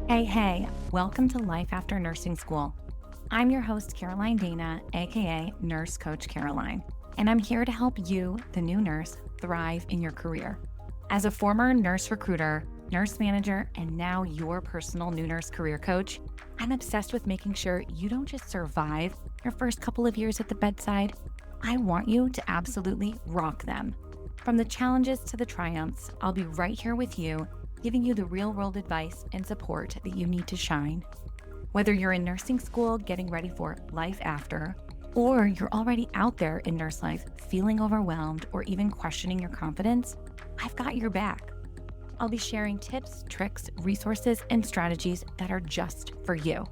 Hey, welcome to Life After Nursing School. I'm your host, Caroline Dana, aka Nurse Coach Caroline, and I'm here to help you, the new nurse, thrive in your career. As a former nurse recruiter, nurse manager, and now your personal new nurse career coach, I'm obsessed with making sure you don't just survive your first couple of years at the bedside. I want you to absolutely rock them. From the challenges to the triumphs, I'll be right here with you, giving you the real-world advice and support that you need to shine. Whether you're in nursing school getting ready for life after, or you're already out there in nurse life feeling overwhelmed or even questioning your confidence, I've got your back. I'll be sharing tips, tricks, resources, and strategies that are just for you.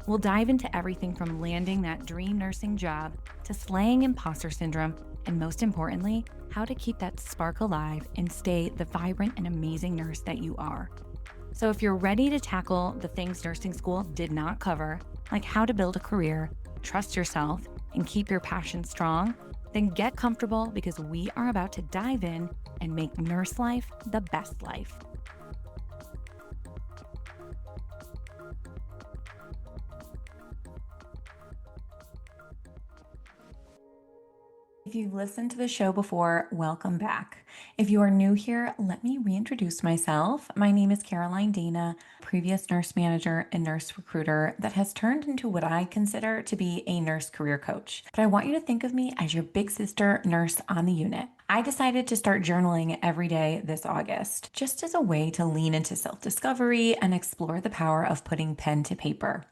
We'll dive into everything from landing that dream nursing job to slaying imposter syndrome, and most importantly, how to keep that spark alive and stay the vibrant and amazing nurse that you are. So if you're ready to tackle the things nursing school did not cover, like how to build a career, trust yourself, and keep your passion strong, then get comfortable because we are about to dive in and make nurse life the best life. If you've listened to the show before, welcome back. If you are new here, let me reintroduce myself. My name is Caroline Dana, previous nurse manager and nurse recruiter that has turned into what I consider to be a nurse career coach. But I want you to think of me as your big sister nurse on the unit. I decided to start journaling every day this August, just as a way to lean into self-discovery and explore the power of putting pen to paper.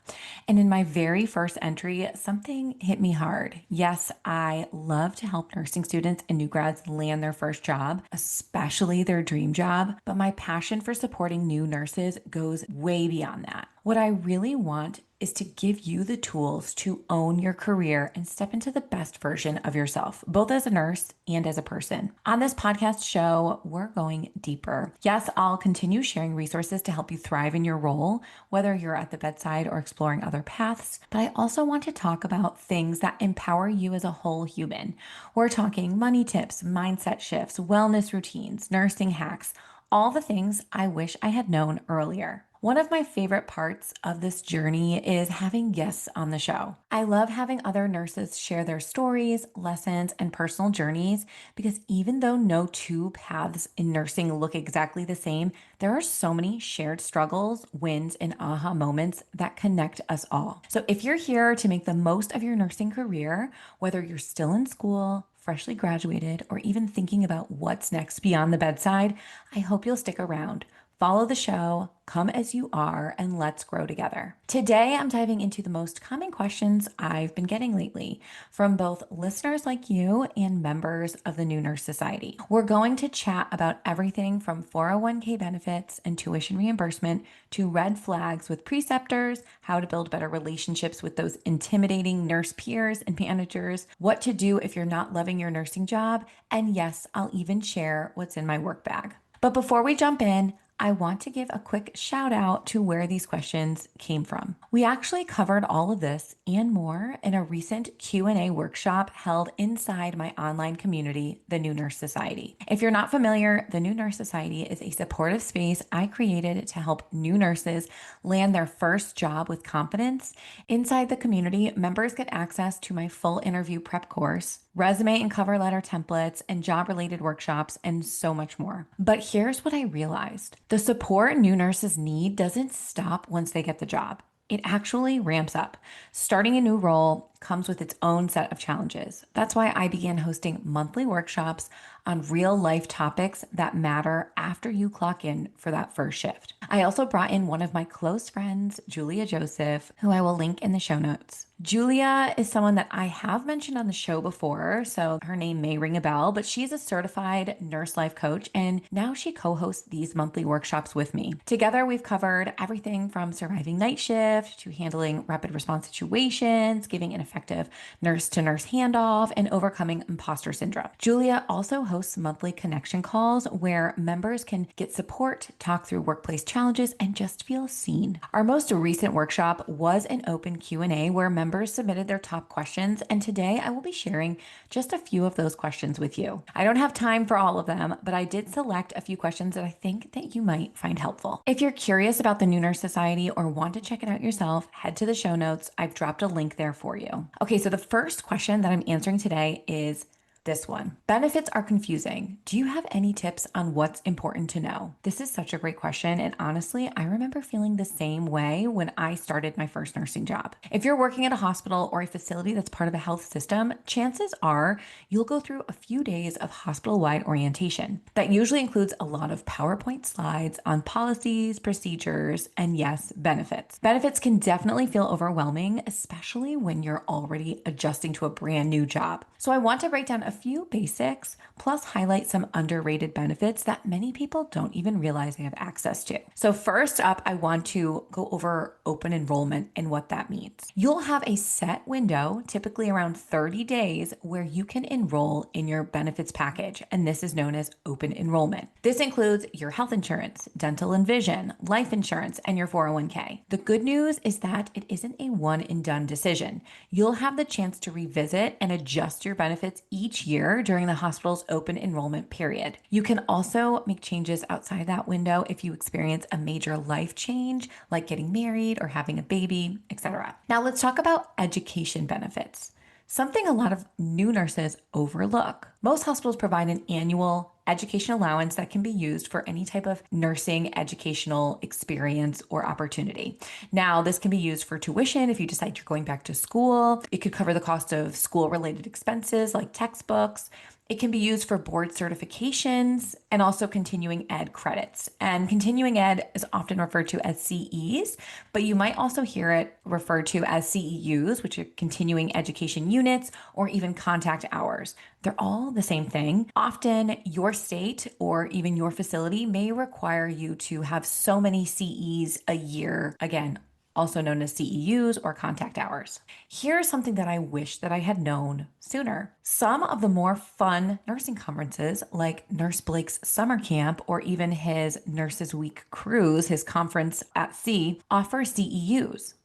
And in my very first entry, something hit me hard. Yes, I love to help nursing students and new grads land their first job, especially their dream job, but my passion for supporting new nurses goes way beyond that. What I really want is to give you the tools to own your career and step into the best version of yourself, both as a nurse and as a person. On this podcast show, we're going deeper. Yes, I'll continue sharing resources to help you thrive in your role, whether you're at the bedside or exploring other paths, but I also want to talk about things that empower you as a whole human. We're talking money tips, mindset shifts, wellness routines, nursing hacks, all the things I wish I had known earlier. One of my favorite parts of this journey is having guests on the show. I love having other nurses share their stories, lessons, and personal journeys because even though no two paths in nursing look exactly the same, there are so many shared struggles, wins, and aha moments that connect us all. So if you're here to make the most of your nursing career, whether you're still in school, freshly graduated, or even thinking about what's next beyond the bedside, I hope you'll stick around. Follow the show, come as you are, and let's grow together. Today, I'm diving into the most common questions I've been getting lately from both listeners like you and members of the New Nurse Society. We're going to chat about everything from 401k benefits and tuition reimbursement to red flags with preceptors, how to build better relationships with those intimidating nurse peers and managers, what to do if you're not loving your nursing job, and yes, I'll even share what's in my work bag. But before we jump in, I want to give a quick shout out to where these questions came from. We actually covered all of this and more in a recent Q&A workshop held inside my online community, the New Nurse Society. If you're not familiar, the New Nurse Society is a supportive space I created to help new nurses land their first job with confidence. Inside the community, members get access to my full interview prep course, resume and cover letter templates, and job-related workshops, and so much more. But here's what I realized. The support new nurses need doesn't stop once they get the job. It actually ramps up. Starting a new role comes with its own set of challenges. That's why I began hosting monthly workshops on real life topics that matter after you clock in for that first shift. I also brought in one of my close friends, Julia Joseph, who I will link in the show notes. Julia is someone that I have mentioned on the show before, so her name may ring a bell, but she's a certified nurse life coach, and now she co-hosts these monthly workshops with me. Together, we've covered everything from surviving night shift to handling rapid response situations, giving an effective effective nurse to nurse handoff and overcoming imposter syndrome. Julia also hosts monthly connection calls where members can get support, talk through workplace challenges, and just feel seen. Our most recent workshop was an open Q&A where members submitted their top questions, and today I will be sharing just a few of those questions with you. I don't have time for all of them, but I did select a few questions that I think that you might find helpful. If you're curious about the New Nurse Society or want to check it out yourself, head to the show notes. I've dropped a link there for you. Okay, so the first question that I'm answering today is this one. Benefits are confusing. Do you have any tips on what's important to know? This is such a great question. And honestly, I remember feeling the same way when I started my first nursing job. If you're working at a hospital or a facility that's part of a health system, chances are you'll go through a few days of hospital-wide orientation. That usually includes a lot of PowerPoint slides on policies, procedures, and yes, benefits. Benefits can definitely feel overwhelming, especially when you're already adjusting to a brand new job. So I want to break down a few basics, plus highlight some underrated benefits that many people don't even realize they have access to. So first up, I want to go over open enrollment and what that means. You'll have a set window, typically around 30 days, where you can enroll in your benefits package, and this is known as open enrollment. This includes your health insurance, dental and vision, life insurance, and your 401k. The good news is that it isn't a one and done decision. You'll have the chance to revisit and adjust your benefits each year during the hospital's open enrollment period. You can also make changes outside that window if you experience a major life change, like getting married or having a baby, etc. Now let's talk about education benefits. Something a lot of new nurses overlook. Most hospitals provide an annual education allowance that can be used for any type of nursing educational experience or opportunity. Now, this can be used for tuition if you decide you're going back to school. It could cover the cost of school-related expenses like textbooks. It can be used for board certifications and also continuing ed credits. And continuing ed is often referred to as CEs, but you might also hear it referred to as CEUs, which are continuing education units, or even contact hours. They're all the same thing. Often your state or even your facility may require you to have so many CEs a year, again, also known as CEUs or contact hours. Here's something that I wish that I had known sooner. Some of the more fun nursing conferences, like Nurse Blake's summer camp or even his Nurses Week cruise, his conference at sea, offer CEUs.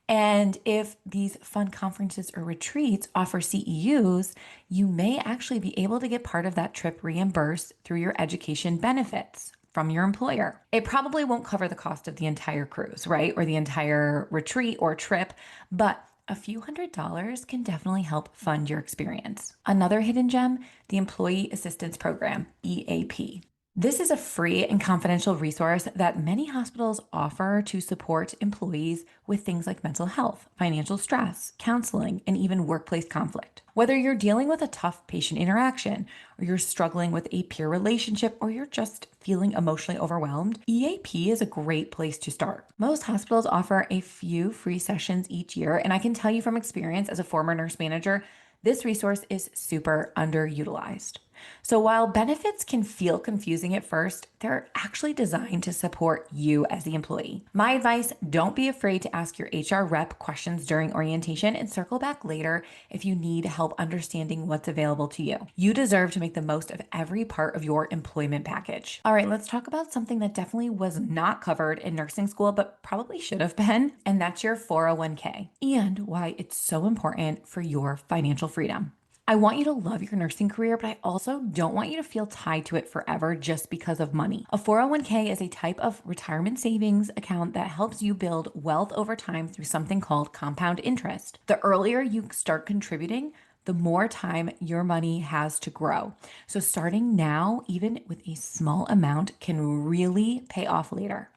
And if these fun conferences or retreats offer CEUs, you may actually be able to get part of that trip reimbursed through your education benefits from your employer. It probably won't cover the cost of the entire cruise, right? Or the entire retreat or trip, but a few $100s can definitely help fund your experience. Another hidden gem, the Employee Assistance Program, EAP. This is a free and confidential resource that many hospitals offer to support employees with things like mental health, financial stress, counseling, and even workplace conflict. Whether you're dealing with a tough patient interaction, or you're struggling with a peer relationship, or you're just feeling emotionally overwhelmed, EAP is a great place to start. Most hospitals offer a few free sessions each year, and I can tell you from experience as a former nurse manager, this resource is super underutilized. So while benefits can feel confusing at first, they're actually designed to support you as the employee. My advice, don't be afraid to ask your HR rep questions during orientation and circle back later if you need help understanding what's available to you. You deserve to make the most of every part of your employment package. All right, let's talk about something that definitely was not covered in nursing school, but probably should have been, and that's your 401k and why it's so important for your financial freedom. I want you to love your nursing career, but I also don't want you to feel tied to it forever just because of money. A 401k is a type of retirement savings account that helps you build wealth over time through something called compound interest. The earlier you start contributing, the more time your money has to grow. So starting now, even with a small amount, can really pay off later.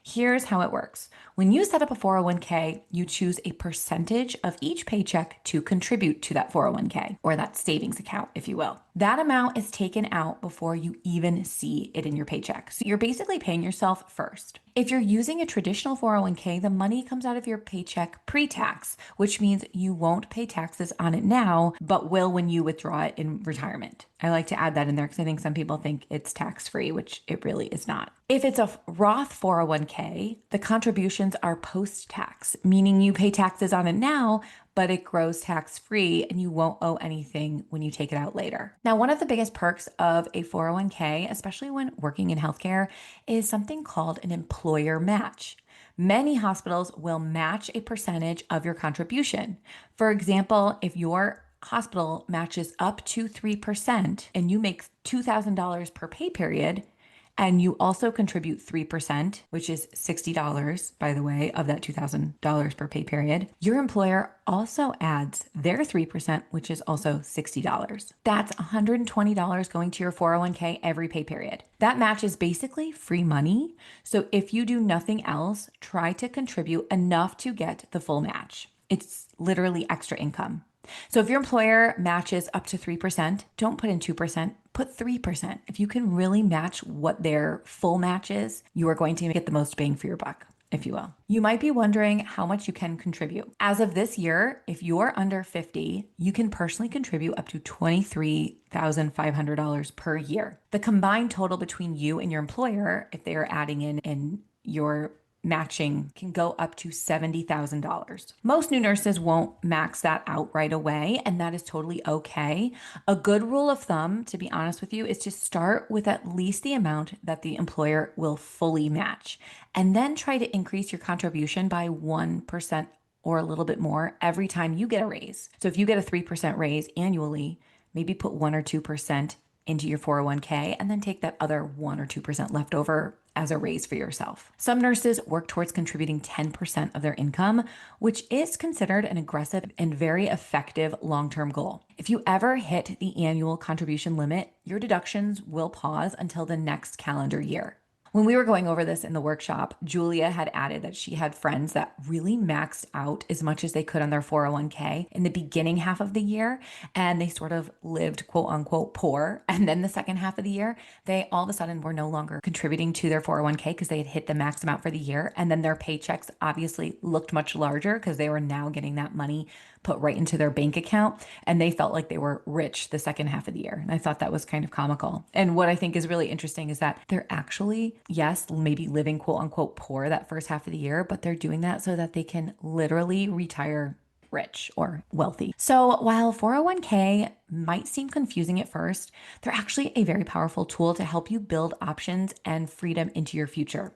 Here's how it works. When you set up a 401k, you choose a percentage of each paycheck to contribute to that 401k, or that savings account, if you will. That amount is taken out before you even see it in your paycheck. So you're basically paying yourself first. If you're using a traditional 401k, the money comes out of your paycheck pre-tax, which means you won't pay taxes on it now, but will when you withdraw it in retirement. I like to add that in there because I think some people think it's tax-free, which it really is not. If it's a Roth 401k, the contributions are post-tax, meaning you pay taxes on it now, but it grows tax-free and you won't owe anything when you take it out later. Now, one of the biggest perks of a 401k, especially when working in healthcare, is something called an employer match. Many hospitals will match a percentage of your contribution. For example, if your hospital matches up to 3% and you make $2,000 per pay period, and you also contribute 3%, which is $60, by the way, of that $2,000 per pay period, your employer also adds their 3%, which is also $60. That's $120 going to your 401k every pay period. That match is basically free money. So if you do nothing else, try to contribute enough to get the full match. It's literally extra income. So if your employer matches up to 3%, don't put in 2%, put 3%. If you can really match what their full match is, you are going to get the most bang for your buck, if you will. You might be wondering how much you can contribute. As of this year, if you're under 50, you can personally contribute up to $23,500 per year. The combined total between you and your employer, if they are adding in your matching, can go up to $70,000. Most new nurses won't max that out right away, and that is totally okay. A good rule of thumb, to be honest with you, is to start with at least the amount that the employer will fully match, and then try to increase your contribution by 1% or a little bit more every time you get a raise. So if you get a 3% raise annually, maybe put 1 or 2% into your 401k and then take that other 1 or 2% left over as a raise for yourself. Some nurses work towards contributing 10% of their income, which is considered an aggressive and very effective long-term goal. If you ever hit the annual contribution limit, your deductions will pause until the next calendar year. When we were going over this in the workshop, Julia had added that she had friends that really maxed out as much as they could on their 401k in the beginning half of the year, and they sort of lived quote unquote poor. And then the second half of the year, they all of a sudden were no longer contributing to their 401k because they had hit the max amount for the year. And then their paychecks obviously looked much larger because they were now getting that money put right into their bank account, and they felt like they were rich the second half of the year. And I thought that was kind of comical. And what I think is really interesting is that they're actually, yes, maybe living quote unquote poor that first half of the year, but they're doing that so that they can literally retire rich or wealthy. So while 401k might seem confusing at first, they're actually a very powerful tool to help you build options and freedom into your future.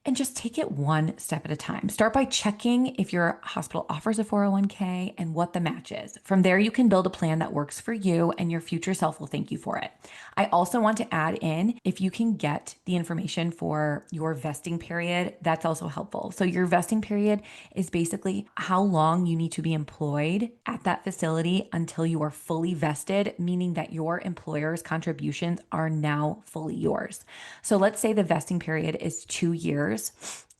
And just take it one step at a time. Start by checking if your hospital offers a 401k and what the match is. From there, you can build a plan that works for you, and your future self will thank you for it. I also want to add in, if you can get the information for your vesting period, that's also helpful. So your vesting period is basically how long you need to be employed at that facility until you are fully vested, meaning that your employer's contributions are now fully yours. So let's say the vesting period is 2 years.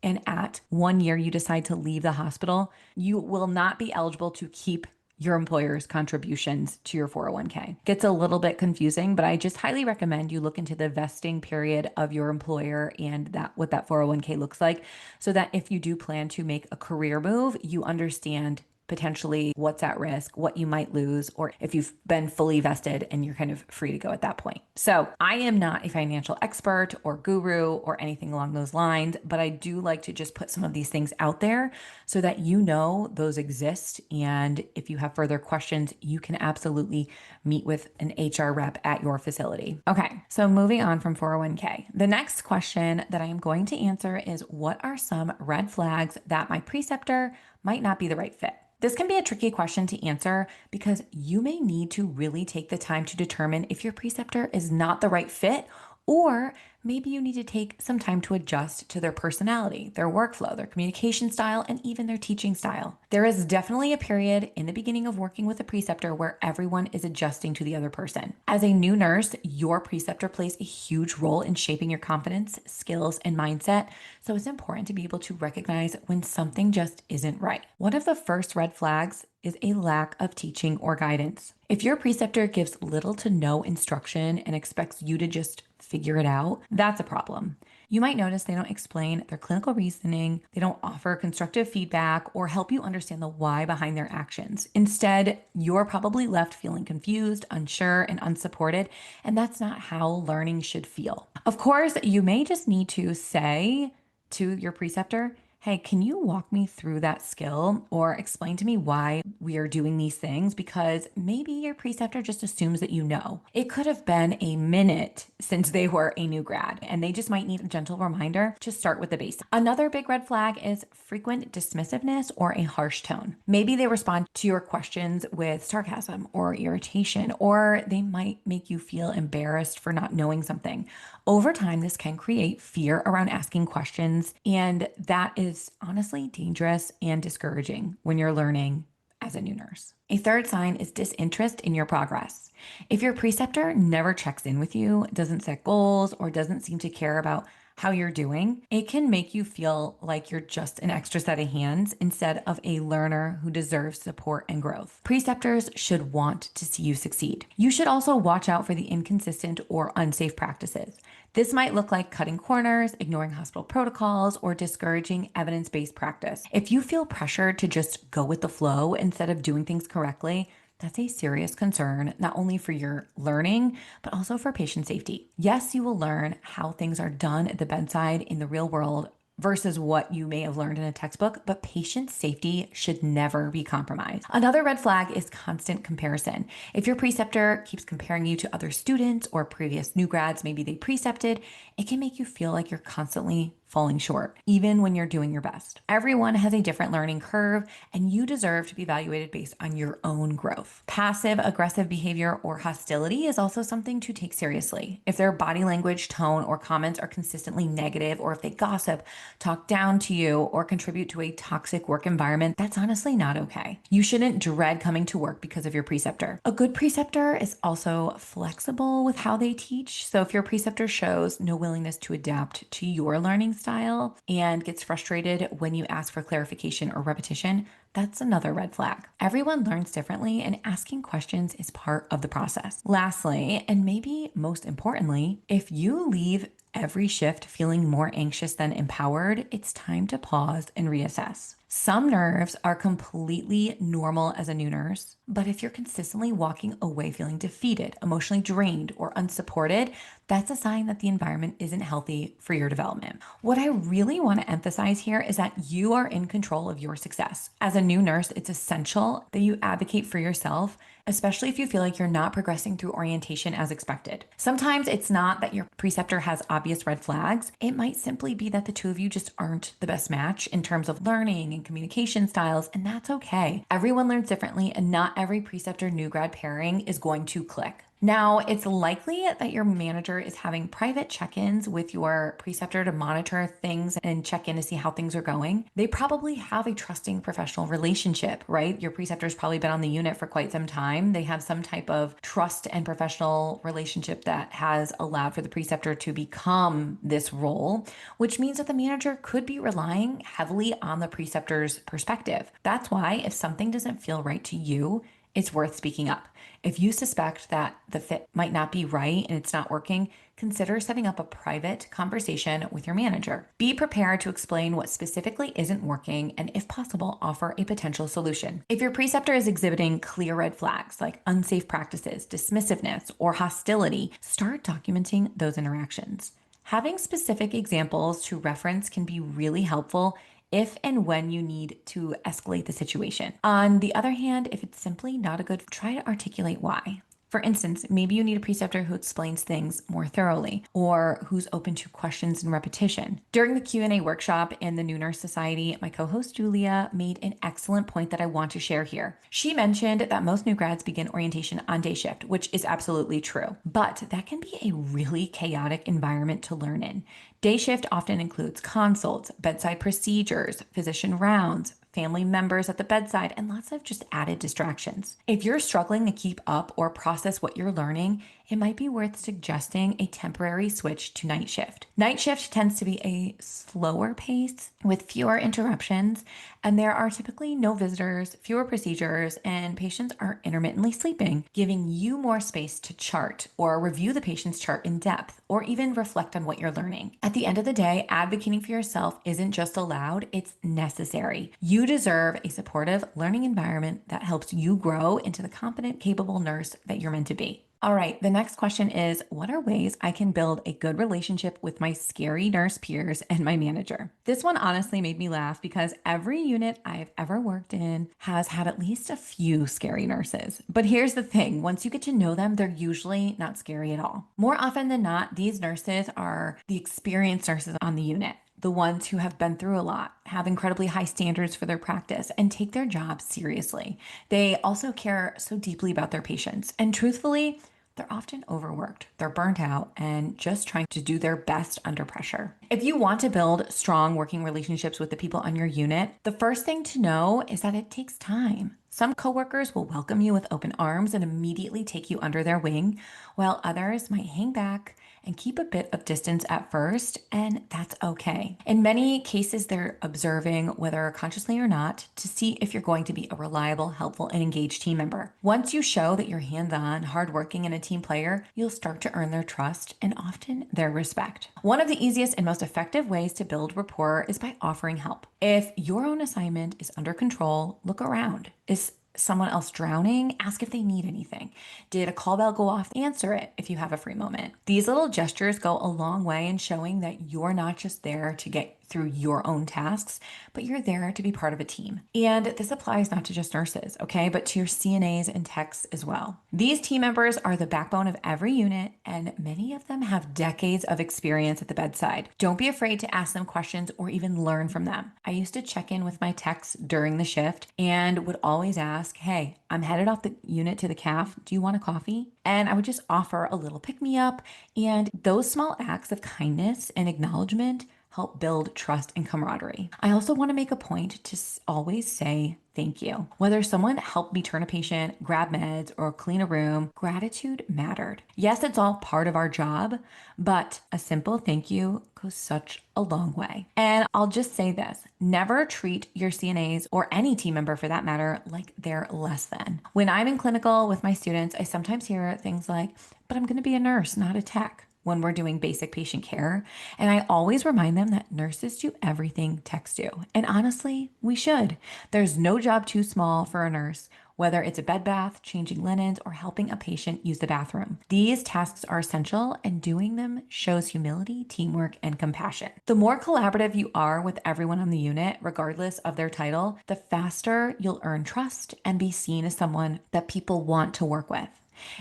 And at 1 year, you decide to leave the hospital, you will not be eligible to keep your employer's contributions to your 401k. Gets a little bit confusing, but I just highly recommend you look into the vesting period of your employer and what that 401k looks like, so that if you do plan to make a career move, you understand potentially what's at risk, what you might lose, or if you've been fully vested and you're kind of free to go at that point. So I am not a financial expert or guru or anything along those lines, but I do like to just put some of these things out there so that you know those exist. And if you have further questions, you can absolutely meet with an HR rep at your facility. Okay, so moving on from 401k. The next question that I am going to answer is, what are some red flags that my preceptor might not be the right fit? This can be a tricky question to answer because you may need to really take the time to determine if your preceptor is not the right fit, or maybe you need to take some time to adjust to their personality, their workflow, their communication style, and even their teaching style. There is definitely a period in the beginning of working with a preceptor where everyone is adjusting to the other person. As a new nurse, your preceptor plays a huge role in shaping your confidence, skills, and mindset. So it's important to be able to recognize when something just isn't right. One of the first red flags is a lack of teaching or guidance. If your preceptor gives little to no instruction and expects you to just figure it out, that's a problem. You might notice they don't explain their clinical reasoning, they don't offer constructive feedback, or help you understand the why behind their actions. Instead, you're probably left feeling confused, unsure, and unsupported, and that's not how learning should feel. Of course, you may just need to say to your preceptor, Hey, can you walk me through that skill or explain to me why we are doing these things? Because maybe your preceptor just assumes that you know. It could have been a minute since they were a new grad, and they just might need a gentle reminder to start with the basics. Another big red flag is frequent dismissiveness or a harsh tone. Maybe they respond to your questions with sarcasm or irritation, or they might make you feel embarrassed for not knowing something. Over time, this can create fear around asking questions, and that is honestly dangerous and discouraging when you're learning as a new nurse. A third sign is disinterest in your progress. If your preceptor never checks in with you, doesn't set goals, or doesn't seem to care about how you're doing, it can make you feel like you're just an extra set of hands instead of a learner who deserves support and growth. Preceptors should want to see you succeed. You should also watch out for the inconsistent or unsafe practices. This might look like cutting corners, ignoring hospital protocols, or discouraging evidence-based practice. If you feel pressured to just go with the flow instead of doing things correctly, that's a serious concern, not only for your learning, but also for patient safety. Yes, you will learn how things are done at the bedside in the real world versus what you may have learned in a textbook, but patient safety should never be compromised. Another red flag is constant comparison. If your preceptor keeps comparing you to other students or previous new grads, maybe they precepted, it can make you feel like you're constantly falling short, even when you're doing your best. Everyone has a different learning curve, and you deserve to be evaluated based on your own growth. Passive aggressive behavior or hostility is also something to take seriously. If their body language, tone, or comments are consistently negative, or if they gossip, talk down to you, or contribute to a toxic work environment, that's honestly not okay. You shouldn't dread coming to work because of your preceptor. A good preceptor is also flexible with how they teach. So if your preceptor shows no willingness to adapt to your learning style and gets frustrated when you ask for clarification or repetition, that's another red flag. Everyone learns differently, and asking questions is part of the process. Lastly, and maybe most importantly, if you leave every shift feeling more anxious than empowered, it's time to pause and reassess. Some nerves are completely normal as a new nurse, but if you're consistently walking away feeling defeated, emotionally drained, or unsupported, that's a sign that the environment isn't healthy for your development. What I really want to emphasize here is that you are in control of your success. As a new nurse, it's essential that you advocate for yourself, especially if you feel like you're not progressing through orientation as expected. Sometimes it's not that your preceptor has obvious red flags. It might simply be that the two of you just aren't the best match in terms of learning and communication styles, and that's okay. Everyone learns differently, and not every preceptor new grad pairing is going to click. Now, it's likely that your manager is having private check-ins with your preceptor to monitor things and check in to see how things are going. They probably have a trusting professional relationship, right? Your preceptor's probably been on the unit for quite some time. They have some type of trust and professional relationship that has allowed for the preceptor to become this role, which means that the manager could be relying heavily on the preceptor's perspective. That's why if something doesn't feel right to you, it's worth speaking up. If you suspect that the fit might not be right and it's not working, consider setting up a private conversation with your manager. Be prepared to explain what specifically isn't working and, if possible, offer a potential solution. If your preceptor is exhibiting clear red flags like unsafe practices, dismissiveness, or hostility, start documenting those interactions. Having specific examples to reference can be really helpful if and when you need to escalate the situation. On the other hand, if it's simply not a good, try to articulate why. For instance, maybe you need a preceptor who explains things more thoroughly or who's open to questions and repetition. During the Q&A workshop in the New Nurse Society, my co-host Julia made an excellent point that I want to share here. She mentioned that most new grads begin orientation on day shift, which is absolutely true, but that can be a really chaotic environment to learn in. Day shift often includes consults, bedside procedures, physician rounds, family members at the bedside, and lots of just added distractions. If you're struggling to keep up or process what you're learning, it might be worth suggesting a temporary switch to night shift. Night shift tends to be a slower pace with fewer interruptions, and there are typically no visitors, fewer procedures, and patients are intermittently sleeping, giving you more space to chart or review the patient's chart in depth, or even reflect on what you're learning. At the end of the day, advocating for yourself isn't just allowed, it's necessary. You deserve a supportive learning environment that helps you grow into the competent, capable nurse that you're meant to be. All right, the next question is, what are ways I can build a good relationship with my scary nurse peers and my manager? This one honestly made me laugh because every unit I've ever worked in has had at least a few scary nurses. But here's the thing, once you get to know them, they're usually not scary at all. More often than not, these nurses are the experienced nurses on the unit. The ones who have been through a lot, have incredibly high standards for their practice, and take their job seriously. They also care so deeply about their patients. And truthfully, they're often overworked, they're burnt out, and just trying to do their best under pressure. If you want to build strong working relationships with the people on your unit, the first thing to know is that it takes time. Some coworkers will welcome you with open arms and immediately take you under their wing, while others might hang back and keep a bit of distance at first, and that's okay. In many cases, they're observing, whether consciously or not, to see if you're going to be a reliable, helpful, and engaged team member. Once you show that you're hands-on, hardworking, and a team player, you'll start to earn their trust and often their respect. One of the easiest and most effective ways to build rapport is by offering help. If your own assignment is under control, look around. Is someone else drowning? Ask if they need anything. Did a call bell go off? Answer it if you have a free moment. These little gestures go a long way in showing that you're not just there to get through your own tasks, but you're there to be part of a team. And this applies not to just nurses, okay, but to your CNAs and techs as well. These team members are the backbone of every unit, and many of them have decades of experience at the bedside. Don't be afraid to ask them questions or even learn from them. I used to check in with my techs during the shift and would always ask, hey, I'm headed off the unit to the caf. Do you want a coffee? And I would just offer a little pick me up. And those small acts of kindness and acknowledgement help build trust and camaraderie. I also want to make a point to always say thank you. Whether someone helped me turn a patient, grab meds, or clean a room, gratitude mattered. Yes, it's all part of our job, but a simple thank you goes such a long way. And I'll just say this, never treat your CNAs or any team member for that matter like they're less than. When I'm in clinical with my students, I sometimes hear things like, but I'm going to be a nurse, not a tech, when we're doing basic patient care. And I always remind them that nurses do everything techs do. And honestly, we should. There's no job too small for a nurse, whether it's a bed bath, changing linens, or helping a patient use the bathroom. These tasks are essential, and doing them shows humility, teamwork, and compassion. The more collaborative you are with everyone on the unit, regardless of their title, the faster you'll earn trust and be seen as someone that people want to work with.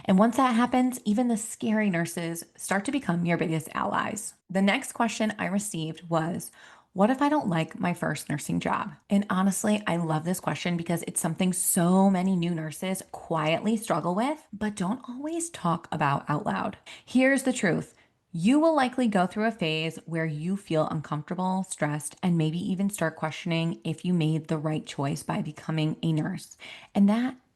And once that happens, even the scary nurses start to become your biggest allies. The next question I received was, what if I don't like my first nursing job? And honestly, I love this question because it's something so many new nurses quietly struggle with, but don't always talk about out loud. Here's the truth. You will likely go through a phase where you feel uncomfortable, stressed, and maybe even start questioning if you made the right choice by becoming a nurse. And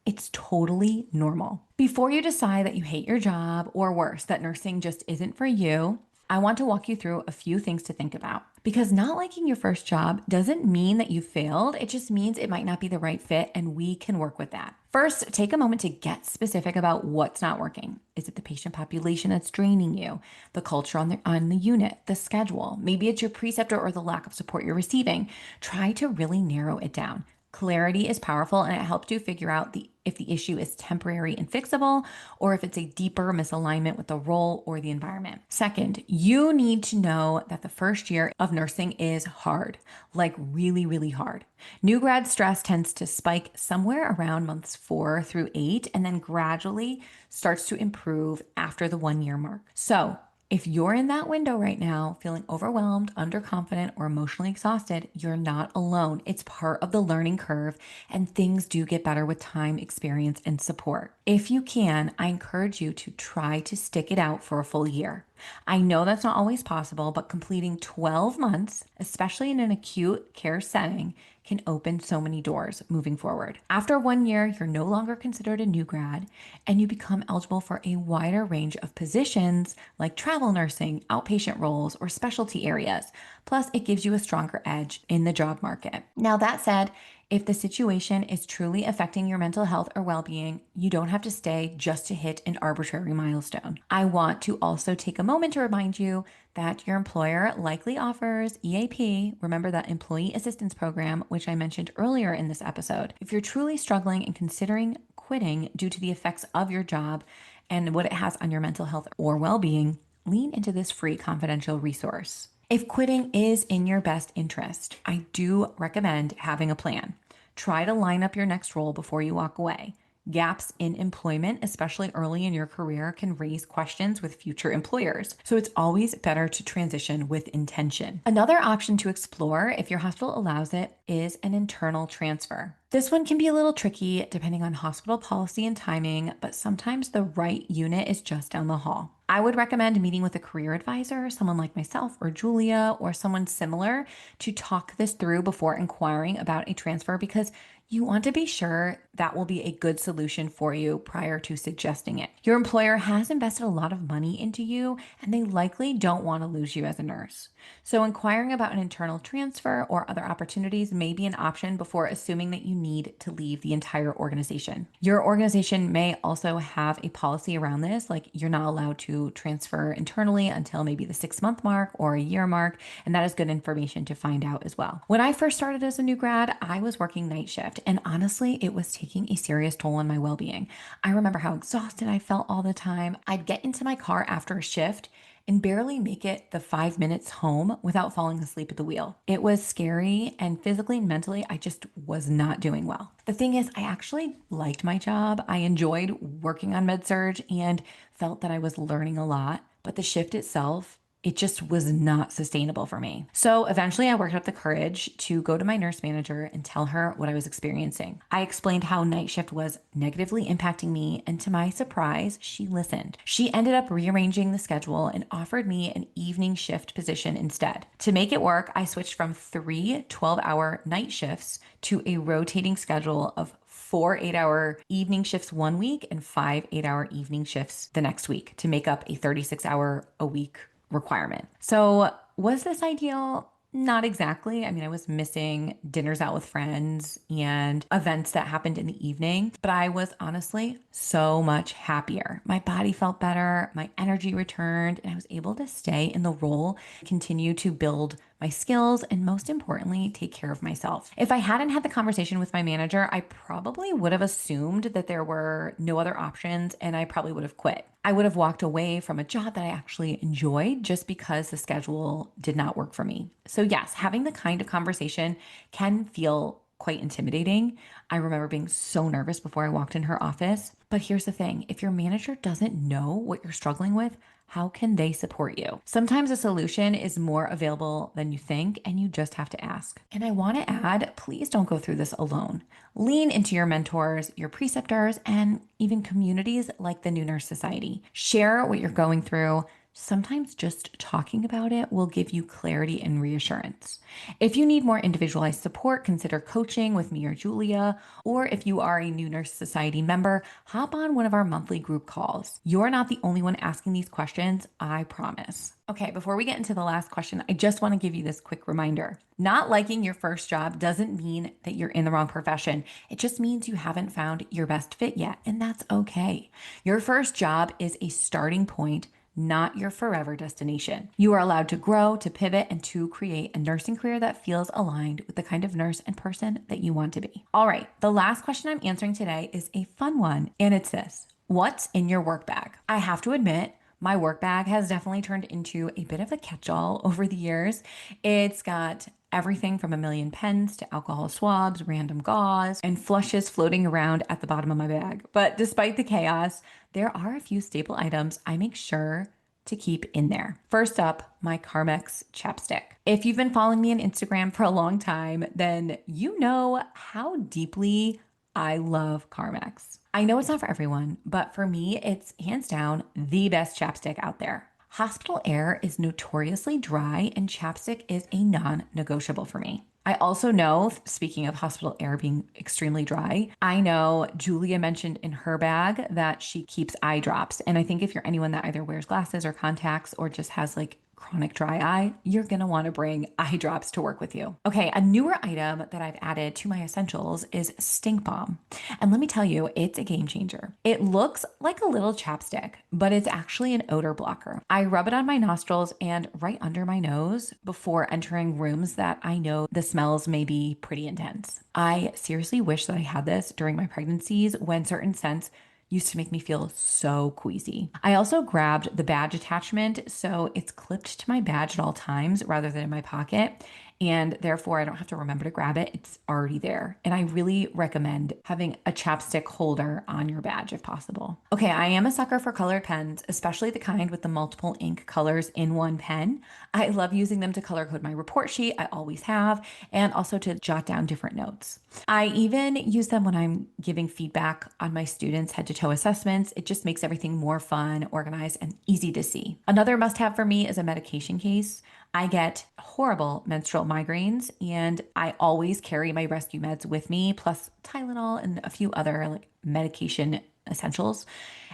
it's totally normal. Before you decide that you hate your job or worse, that nursing just isn't for you, I want to walk you through a few things to think about. Because not liking your first job doesn't mean that you failed. It just means it might not be the right fit, and we can work with that. First, take a moment to get specific about what's not working. Is it the patient population that's draining you? The culture on the unit, the schedule? Maybe it's your preceptor or the lack of support you're receiving. Try to really narrow it down. Clarity is powerful, and it helps you figure out if the issue is temporary and fixable, or if it's a deeper misalignment with the role or the environment. Second, you need to know that the first year of nursing is hard, like really, really hard. New grad stress tends to spike somewhere around months 4 through 8, and then gradually starts to improve after the 1 year mark. So if you're in that window right now, feeling overwhelmed, underconfident, or emotionally exhausted, you're not alone. It's part of the learning curve, and things do get better with time, experience, and support. If you can, I encourage you to try to stick it out for a full year. I know that's not always possible, but completing 12 months, especially in an acute care setting, can open so many doors moving forward. After 1 year, you're no longer considered a new grad, and you become eligible for a wider range of positions like travel nursing, outpatient roles, or specialty areas. Plus, it gives you a stronger edge in the job market. Now, that said, if the situation is truly affecting your mental health or well-being, you don't have to stay just to hit an arbitrary milestone. I want to also take a moment to remind you that your employer likely offers EAP, remember that Employee Assistance Program, which I mentioned earlier in this episode. If you're truly struggling and considering quitting due to the effects of your job, and what it has on your mental health or well-being, lean into this free confidential resource. If quitting is in your best interest, I do recommend having a plan. Try to line up your next role before you walk away. Gaps in employment, especially early in your career, can raise questions with future employers. So it's always better to transition with intention. Another option to explore, if your hospital allows it, is an internal transfer. This one can be a little tricky depending on hospital policy and timing, but sometimes the right unit is just down the hall. I would recommend meeting with a career advisor, someone like myself or Julia or someone similar, to talk this through before inquiring about a transfer, because you want to be sure that will be a good solution for you prior to suggesting it. Your employer has invested a lot of money into you, and they likely don't want to lose you as a nurse. So, inquiring about an internal transfer or other opportunities may be an option before assuming that you need to leave the entire organization. Your organization may also have a policy around this, like you're not allowed to transfer internally until maybe the 6-month mark or a year mark, and that is good information to find out as well. When I first started as a new grad, I was working night shift, and honestly, it was taking a serious toll on my well-being. I remember how exhausted I felt all the time. I'd get into my car after a shift and barely make it the 5 minutes home without falling asleep at the wheel. It was scary, and physically and mentally, I just was not doing well. The thing is, I actually liked my job. I enjoyed working on med-surg and felt that I was learning a lot, but the shift itself, it just was not sustainable for me. So eventually I worked up the courage to go to my nurse manager and tell her what I was experiencing. I explained how night shift was negatively impacting me, and to my surprise, she listened. She ended up rearranging the schedule and offered me an evening shift position instead. To make it work, I switched from 3 12-hour night shifts to a rotating schedule of 4 8-hour evening shifts one week and 5 8-hour evening shifts the next week to make up a 36-hour a week requirement. So, was this ideal? Not exactly. I mean, I was missing dinners out with friends and events that happened in the evening, but I was honestly so much happier. My body felt better, my energy returned, and I was able to stay in the role, continue to build my skills, and most importantly, take care of myself. If I hadn't had the conversation with my manager, I probably would have assumed that there were no other options and I probably would have quit. I would have walked away from a job that I actually enjoyed just because the schedule did not work for me. So, yes, having the kind of conversation can feel quite intimidating. I remember being so nervous before I walked in her office. But here's the thing, if your manager doesn't know what you're struggling with, how can they support you? Sometimes a solution is more available than you think, and you just have to ask. And I want to add, please don't go through this alone. Lean into your mentors, your preceptors, and even communities like the New Nurse Society. Share what you're going through. Sometimes just talking about it will give you clarity and reassurance. If you need more individualized support, consider coaching with me or Julia. Or if you are a New Nurse Society member, hop on one of our monthly group calls. You're not the only one asking these questions, I promise. Okay, before we get into the last question, I just want to give you this quick reminder. Not liking your first job doesn't mean that you're in the wrong profession. It just means you haven't found your best fit yet, and that's okay. Your first job is a starting point, not your forever destination. You are allowed to grow, to pivot, and to create a nursing career that feels aligned with the kind of nurse and person that you want to be. All right, the last question I'm answering today is a fun one, and it's this. What's in your work bag? I have to admit, my work bag has definitely turned into a bit of a catch-all over the years. It's got everything from a million pens to alcohol swabs, random gauze, and flushes floating around at the bottom of my bag. But despite the chaos, there are a few staple items I make sure to keep in there. First up, my Carmex chapstick. If you've been following me on Instagram for a long time, then you know how deeply I love Carmex. I know it's not for everyone, but for me, it's hands down the best chapstick out there. Hospital air is notoriously dry, and chapstick is a non-negotiable for me. I also know, speaking of hospital air being extremely dry, I know Julia mentioned in her bag that she keeps eye drops. And I think if you're anyone that either wears glasses or contacts or just has like chronic dry eye, you're going to want to bring eye drops to work with you. Okay, a newer item that I've added to my essentials is Stink Bomb. And let me tell you, it's a game changer. It looks like a little chapstick, but it's actually an odor blocker. I rub it on my nostrils and right under my nose before entering rooms that I know the smells may be pretty intense. I seriously wish that I had this during my pregnancies when certain scents used to make me feel so queasy. I also grabbed the badge attachment, so it's clipped to my badge at all times rather than in my pocket. And therefore, I don't have to remember to grab it. It's already there. And I really recommend having a chapstick holder on your badge if possible. Okay, I am a sucker for colored pens, especially the kind with the multiple ink colors in one pen. I love using them to color code my report sheet. I always have, and also to jot down different notes. I even use them when I'm giving feedback on my students' head to toe assessments. It just makes everything more fun, organized, and easy to see. Another must have for me is a medication case. I get horrible menstrual migraines, and I always carry my rescue meds with me, plus Tylenol and a few other medication essentials.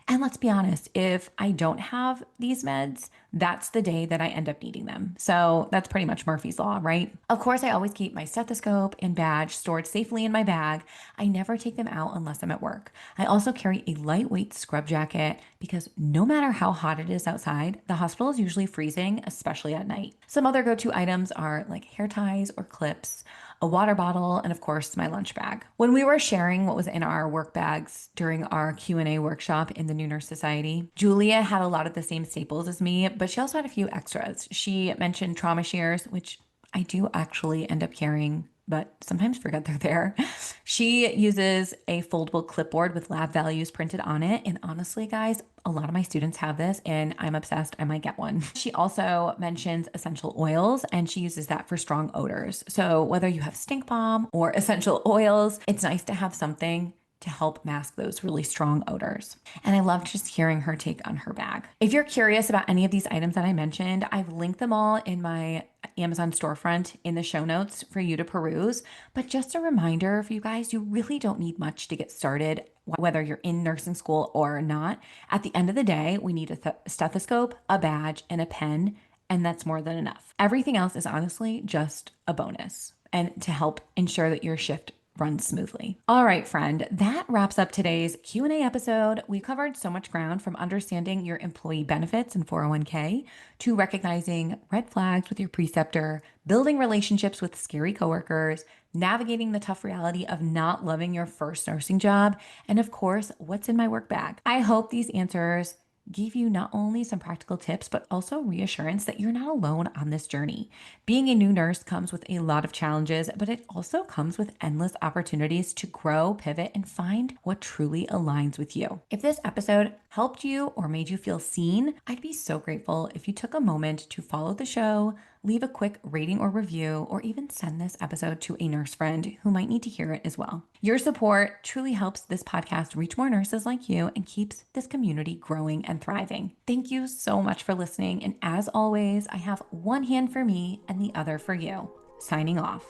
And let's be honest, if I don't have these meds, that's the day that I end up needing them. So that's pretty much Murphy's Law, right? Of course, I always keep my stethoscope and badge stored safely in my bag. I never take them out unless I'm at work. I also carry a lightweight scrub jacket because no matter how hot it is outside, the hospital is usually freezing, especially at night. Some other go-to items are like hair ties or clips, a water bottle, and of course my lunch bag. When we were sharing what was in our work bags during our Q&A workshop in the New Nurse Society, Julia had a lot of the same staples as me, but she also had a few extras. She mentioned trauma shears, which I do actually end up carrying, but sometimes forget they're there. She uses a foldable clipboard with lab values printed on it. And honestly, guys, a lot of my students have this and I'm obsessed. I might get one. She also mentions essential oils and she uses that for strong odors. So whether you have stink bomb or essential oils, it's nice to have something to help mask those really strong odors. And I love just hearing her take on her bag. If you're curious about any of these items that I mentioned, I've linked them all in my Amazon storefront in the show notes for you to peruse. But just a reminder for you guys, you really don't need much to get started, whether you're in nursing school or not. At the end of the day, we need a stethoscope, a badge, and a pen, and that's more than enough. Everything else is honestly just a bonus and to help ensure that your shift runs smoothly. All right, friend, that wraps up today's Q&A episode. We covered so much ground, from understanding your employee benefits and 401k to recognizing red flags with your preceptor, building relationships with scary coworkers, navigating the tough reality of not loving your first nursing job, and of course, what's in my work bag. I hope these answers give you not only some practical tips, but also reassurance that you're not alone on this journey. Being a new nurse comes with a lot of challenges, but it also comes with endless opportunities to grow, pivot, and find what truly aligns with you. If this episode helped you or made you feel seen, I'd be so grateful if you took a moment to follow the show, leave a quick rating or review, or even send this episode to a nurse friend who might need to hear it as well. Your support truly helps this podcast reach more nurses like you and keeps this community growing and thriving. Thank you so much for listening. And as always, I have one hand for me and the other for you. Signing off.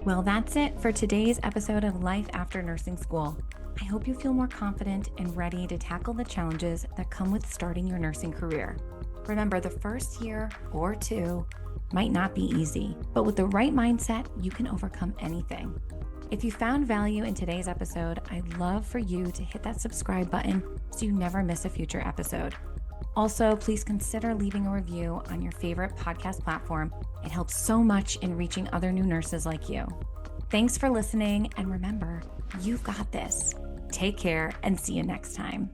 Well, that's it for today's episode of Life After Nursing School. I hope you feel more confident and ready to tackle the challenges that come with starting your nursing career. Remember, the first year or two might not be easy, but with the right mindset, you can overcome anything. If you found value in today's episode, I'd love for you to hit that subscribe button so you never miss a future episode. Also, please consider leaving a review on your favorite podcast platform. It helps so much in reaching other new nurses like you. Thanks for listening, and remember, you've got this. Take care and see you next time.